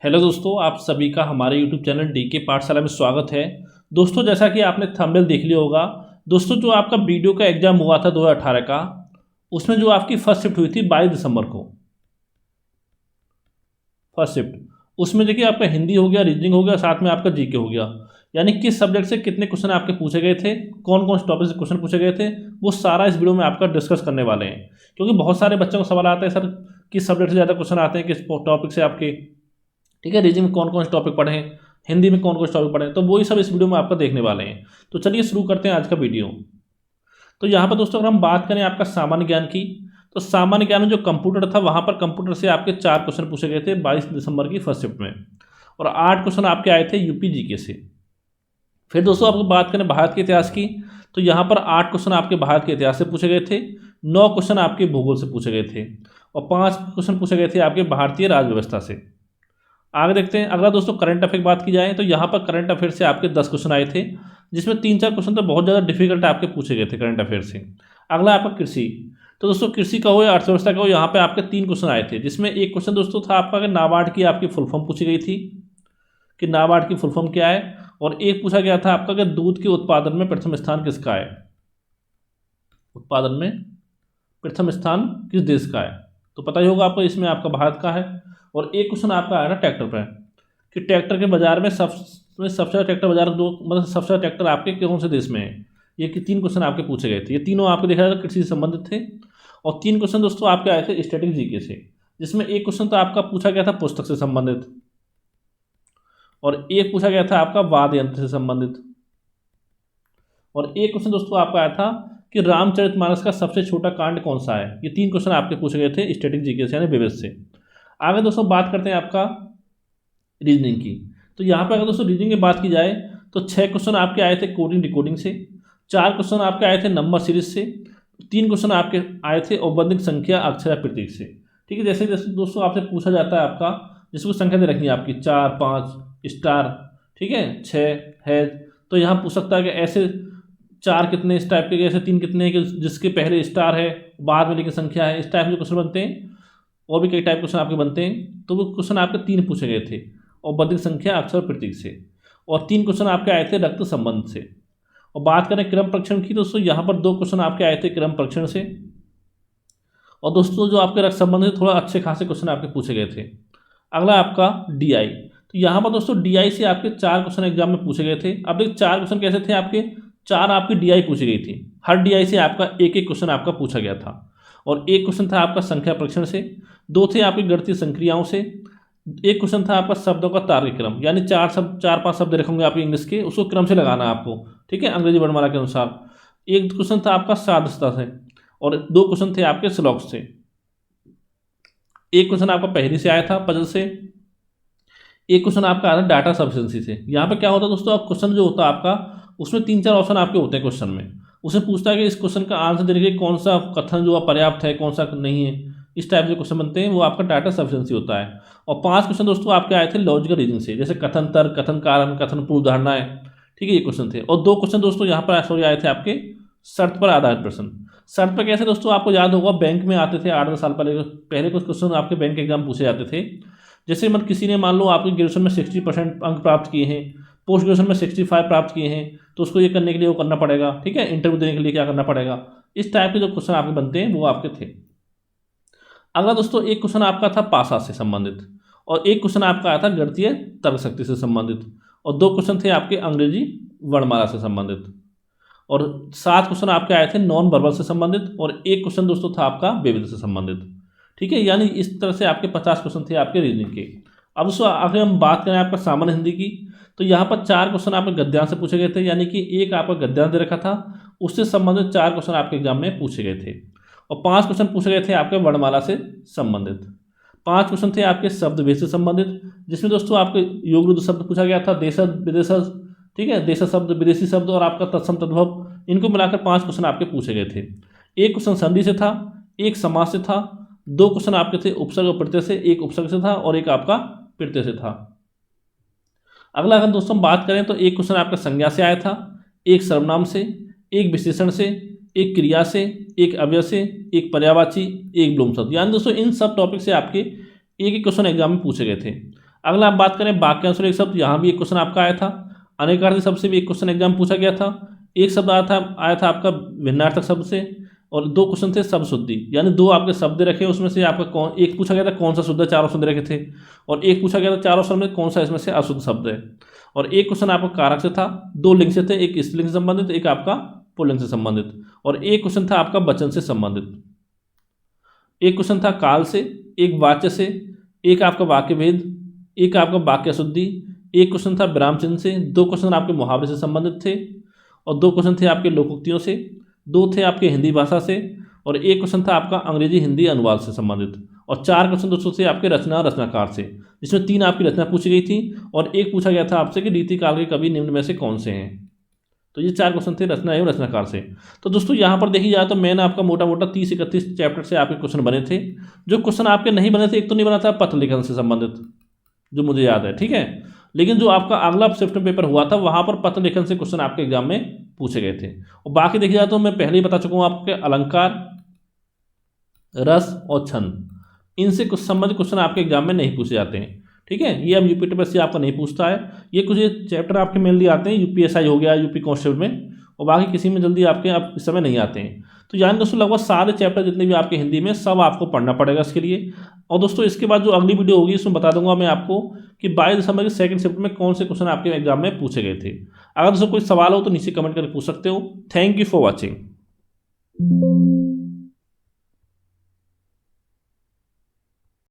Hello दोस्तों, आप सभी का हमारे यूट्यूब चैनल डीके पाठशाला में स्वागत है। दोस्तों, जैसा कि आपने थंबनेल देख लिया होगा, दोस्तों जो आपका वीडियो का एग्ज़ाम हुआ था 2018 का, उसमें जो आपकी फर्स्ट शिफ्ट हुई थी 22 दिसंबर को, फर्स्ट शिफ्ट, उसमें देखिए आपका हिंदी हो गया, रीजनिंग हो गया, साथ में आपका जीके हो गया। यानी किस सब्जेक्ट से कितने क्वेश्चन आपके पूछे गए थे, कौन कौन से टॉपिक से क्वेश्चन पूछे गए थे, वो सारा इस वीडियो में आपका डिस्कस करने वाले हैं। क्योंकि बहुत सारे बच्चों को सवाल आता है, सर किस सब्जेक्ट से ज़्यादा क्वेश्चन आते हैं, किस टॉपिक से आपके, ठीक है, रीजनिंग में कौन कौन से टॉपिक पढ़े हैं, हिंदी में कौन कौन से टॉपिक पढ़े हैं, तो वही सब इस वीडियो में आपका देखने वाले हैं। तो चलिए शुरू करते हैं आज का वीडियो। तो यहाँ पर दोस्तों अगर हम बात करें आपका सामान्य ज्ञान की, तो सामान्य ज्ञान में जो कंप्यूटर था, वहाँ पर कंप्यूटर से आपके 4 क्वेश्चन पूछे गए थे 22 दिसंबर की फर्स्ट शिफ्ट में, और 8 क्वेश्चन आपके आए थे यूपी जीके से। फिर दोस्तों आपको बात करें भारत के इतिहास की, तो यहाँ पर 8 क्वेश्चन आपके भारत के इतिहास से पूछे गए थे, 9 क्वेश्चन आपके भूगोल से पूछे गए थे, और 5 क्वेश्चन पूछे गए थे आपके भारतीय राज्य व्यवस्था से। आगे देखते हैं। अगला दोस्तों करंट अफेयर की बात की जाए, तो यहाँ पर करंट अफेयर से आपके 10 क्वेश्चन आए थे, जिसमें 3-4 क्वेश्चन तो बहुत ज़्यादा डिफिकल्ट आपके पूछे गए थे करंट अफेयर से। अगला आपका कृषि, तो दोस्तों कृषि का हो या अर्थव्यवस्था का हो, यहाँ पे आपके 3 क्वेश्चन आए थे, जिसमें एक क्वेश्चन दोस्तों था आपका कि नाबार्ड की आपकी फुल फॉर्म पूछी गई थी, कि नाबार्ड की फुल फॉर्म क्या है, और एक पूछा गया था आपका कि दूध के उत्पादन में प्रथम स्थान किसका है, उत्पादन में प्रथम स्थान किस देश का है, तो पता ही होगा आपको, इसमें आपका भारत का है। और एक क्वेश्चन आपका आया था ट्रैक्टर पर, कि ट्रैक्टर के बाजार में सबसे ज़्यादा ट्रैक्टर बाजार दो, मतलब सबसे ज़्यादा ट्रैक्टर आपके कौन से देश में है। ये कि 3 क्वेश्चन आपके पूछे गए थे, ये तीनों आपको देखा जाए कृषि से संबंधित थे। और 3 क्वेश्चन दोस्तों आपके आए थे स्टैटिक जीके से, जिसमें एक क्वेश्चन तो आपका पूछा गया था पुस्तक से संबंधित, और एक पूछा गया था आपका वाद्य यंत्र से संबंधित, और एक क्वेश्चन दोस्तों आपका आया था कि रामचरितमानस का सबसे छोटा कांड कौन सा है। ये 3 क्वेश्चन आपके पूछे गए थे स्टैटिक जीके से, यानी विवेक से। आगे दोस्तों बात करते हैं आपका रीजनिंग की, तो यहाँ पर अगर दोस्तों रीजनिंग की बात की जाए, तो 6 क्वेश्चन आपके आए थे कोडिंग डिकोडिंग से, 4 क्वेश्चन आपके आए थे नंबर सीरीज से, 3 क्वेश्चन आपके आए थे औपबंधिक संख्या अक्षर या प्रतीक से। ठीक है, जैसे जैसे दोस्तों आपसे पूछा जाता है आपका, जिसको संख्या दे रखी है आपकी 4, 5 स्टार, ठीक है, 6 है, तो यहाँ पूछ सकता है कि ऐसे 4 कितने इस टाइप के, ऐसे 3 कितने कि जिसके पहले स्टार है बाद में लेकिन संख्या है, इस टाइप के क्वेश्चन बनते हैं। और भी कई टाइप क्वेश्चन आपके बनते हैं, तो वो क्वेश्चन आपके 3 पूछे गए थे और बौद्धिक संख्या अक्षर प्रतीक से, और 3 क्वेश्चन आपके आए थे रक्त संबंध से। और बात करें क्रम परीक्षण की, दोस्तों यहाँ पर 2 क्वेश्चन आपके आए थे क्रम परीक्षण से, और दोस्तों जो आपके रक्त संबंध से थोड़ा अच्छे खासे क्वेश्चन आपके पूछे गए थे। अगला आपका डीआई, तो यहाँ पर दोस्तों डीआई से आपके 4 क्वेश्चन एग्जाम में पूछे गए थे। अब देखिए 4 क्वेश्चन कैसे थे आपके, 4 आपकी डीआई पूछी गई थी, हर डीआई से आपका एक एक क्वेश्चन आपका पूछा गया था, और एक क्वेश्चन था आपका संख्या परीक्षण से, 2 थे आपकी गणितीय संक्रियाओं से, एक क्वेश्चन था आपका शब्दों का तार्किक क्रम, यानी 4-5 शब्द रखेंगे आपके इंग्लिश के, उसको क्रम से लगाना है आपको, ठीक है, अंग्रेजी वर्णमाला के अनुसार। एक क्वेश्चन था आपका सादस्ता से, और 2 क्वेश्चन थे आपके श्लोक से। एक क्वेश्चन आपका पहली से आया था पजल से, एक क्वेश्चन आपका आया था डाटा सफिशिएंसी से। यहाँ पे क्या होता है दोस्तों, अब क्वेश्चन जो होता है आपका, उसमें 3-4 ऑप्शन आपके होते हैं क्वेश्चन में, उसे पूछता है कि इस क्वेश्चन का आंसर देने के लिए कौन सा कथन जो है पर्याप्त है, कौन सा नहीं है, इस टाइप के क्वेश्चन बनते हैं, वो आपका डाटा सफिशिएंसी होता है। और 5 क्वेश्चन दोस्तों आपके आए थे लॉजिकल रीजनिंग से, जैसे कथन तर्क, कथन कारण, कथन पूर्व धारणाएं, ठीक है, ये क्वेश्चन थे। और 2 क्वेश्चन दोस्तों यहाँ पर सॉरी आए थे आपके शर्त पर आधारित प्रश्न। शर्त पर कैसे दोस्तों, आपको याद होगा बैंक में आते थे 8-10 साल पहले कुछ क्वेश्चन आपके बैंक के एग्जाम पूछे जाते थे। जैसे मतलब किसी ने मान लो आपके ग्रेजुएशन में 60% अंक प्राप्त किए हैं, पोस्ट ग्रेजुएशन में 65 प्राप्त किए हैं, तो उसको ये करने के लिए वो करना पड़ेगा, ठीक है, इंटरव्यू देने के लिए क्या करना पड़ेगा, इस टाइप के जो क्वेश्चन आपके बनते हैं वो आपके थे। अगला दोस्तों एक क्वेश्चन आपका था पासा से संबंधित, और एक क्वेश्चन आपका आया था गणितीय तर्क शक्ति से संबंधित, और 2 क्वेश्चन थे आपके अंग्रेजी वर्णमाला से संबंधित, और 7 क्वेश्चन आपके आए थे नॉन वर्बल से संबंधित, और एक क्वेश्चन दोस्तों था आपका विविध से संबंधित, ठीक है, यानी इस तरह से आपके 50 क्वेश्चन थे आपके रीजनिंग के। अब दोस्तों अगर हम बात करें आपका सामान्य हिंदी की, तो यहाँ पर 4 क्वेश्चन आपके गद्यांश से पूछे गए थे, यानी कि एक आपका गद्यांश दे रखा था, उससे संबंधित 4 क्वेश्चन आपके एग्जाम में पूछे गए थे, और 5 क्वेश्चन पूछे गए थे आपके वर्णमाला से संबंधित, 5 क्वेश्चन थे आपके शब्द भेद से संबंधित, जिसमें दोस्तों आपके योग रुद्र शब्द पूछा गया था, देशज विदेशज, ठीक है, देश शब्द, विदेशी शब्द, और आपका तत्सम तद्भव, इनको मिलाकर 5 क्वेश्चन आपके पूछे गए थे। एक क्वेश्चन संधि से था, एक समास से था, 2 क्वेश्चन आपके थे उपसर्ग और प्रत्यय से, एक उपसर्ग से था और एक आपका प्रत्यय से था। अगला अगर दोस्तों हम बात करें, तो एक क्वेश्चन आपका संज्ञा से आया था, एक सर्वनाम से, एक विशेषण से, एक क्रिया से, एक अव्यय से, एक पर्यायवाची, एक विलोम शब्द, यानी दोस्तों इन सब टॉपिक से आपके एक एक क्वेश्चन एग्जाम में पूछे गए थे। अगला आप बात करें वाक्यांश और एक शब्द, यहाँ भी एक क्वेश्चन आपका आया था। अनेकार्थी शब्द से भी एक क्वेश्चन एग्जाम पूछा गया था। एक शब्द आया था आपका भिन्नार्थक शब्द से, और 2 क्वेश्चन थे शब्द शुद्धि, यानी 2 आपके शब्द रखे, उसमें से आपका एक पूछा गया था कौन सा शुद्ध है, चारों शब्द रखे थे, और एक पूछा गया था चारों शब्द में कौन सा इसमें से अशुद्ध शब्द है। और एक क्वेश्चन आपका कारक से था, 2 लिंग से थे, एक स्त्रीलिंग से संबंधित, एक आपका पुल्लिंग से संबंधित, और एक क्वेश्चन था आपका वचन से संबंधित। एक क्वेश्चन था काल से, एक वाच्य से, एक आपका वाक्य भेद, एक आपका वाक्य शुद्धि, एक क्वेश्चन था विराम चिन्ह से, 2 क्वेश्चन आपके मुहावरे से संबंधित थे, और 2 क्वेश्चन थे आपके लोकोक्तियों से, 2 थे आपके हिंदी भाषा से, और एक क्वेश्चन था आपका अंग्रेजी हिंदी अनुवाद से संबंधित, और 4 क्वेश्चन दोस्तों थे आपके रचना रचनाकार से, जिसमें 3 आपकी रचना पूछी गई थी, और एक पूछा गया था आपसे कि रीतिकाल के कवि निम्न में से कौन से हैं। तो ये 4 क्वेश्चन थे रचना एवं रचनाकार से। तो दोस्तों यहाँ पर देखी जाए तो मैंने आपका मोटा मोटा 30-31 चैप्टर से आपके क्वेश्चन बने थे। जो क्वेश्चन आपके नहीं बने थे, एक तो नहीं बना था पत्र लेखन से संबंधित, जो मुझे याद है, ठीक है। लेकिन जो आपका अगला शिफ्ट पेपर हुआ था, वहाँ पर पत्र लेखन से क्वेश्चन आपके एग्जाम में पूछे गए थे। और बाकी देखी जाए तो मैं पहले ही बता चुका हूँ आपके अलंकार, रस और छंद, इनसे कुछ संबंधित क्वेश्चन आपके एग्जाम में नहीं पूछे जाते हैं, ठीक है। ये अब यूपी टीपीएससी आपका नहीं पूछता है। ये कुछ चैप्टर आपके मेनली आते हैं यूपीएसआई हो गया, यूपी कांस्टेबल में, और बाकी किसी में जल्दी आपके अब इस समय नहीं आते हैं। तो यानी दोस्तों लगभग सारे चैप्टर जितने भी आपके हिंदी में, सब आपको पढ़ना पड़ेगा इसके लिए। और दोस्तों इसके बाद जो अगली वीडियो होगी, इसमें बता दूंगा मैं आपको कि 22 दिसंबर के सेकंड शिफ्ट में कौन से क्वेश्चन आपके एग्जाम में पूछे गए थे। अगर दोस्तों कोई सवाल हो तो नीचे कमेंट करके पूछ सकते हो। Thank you for watching.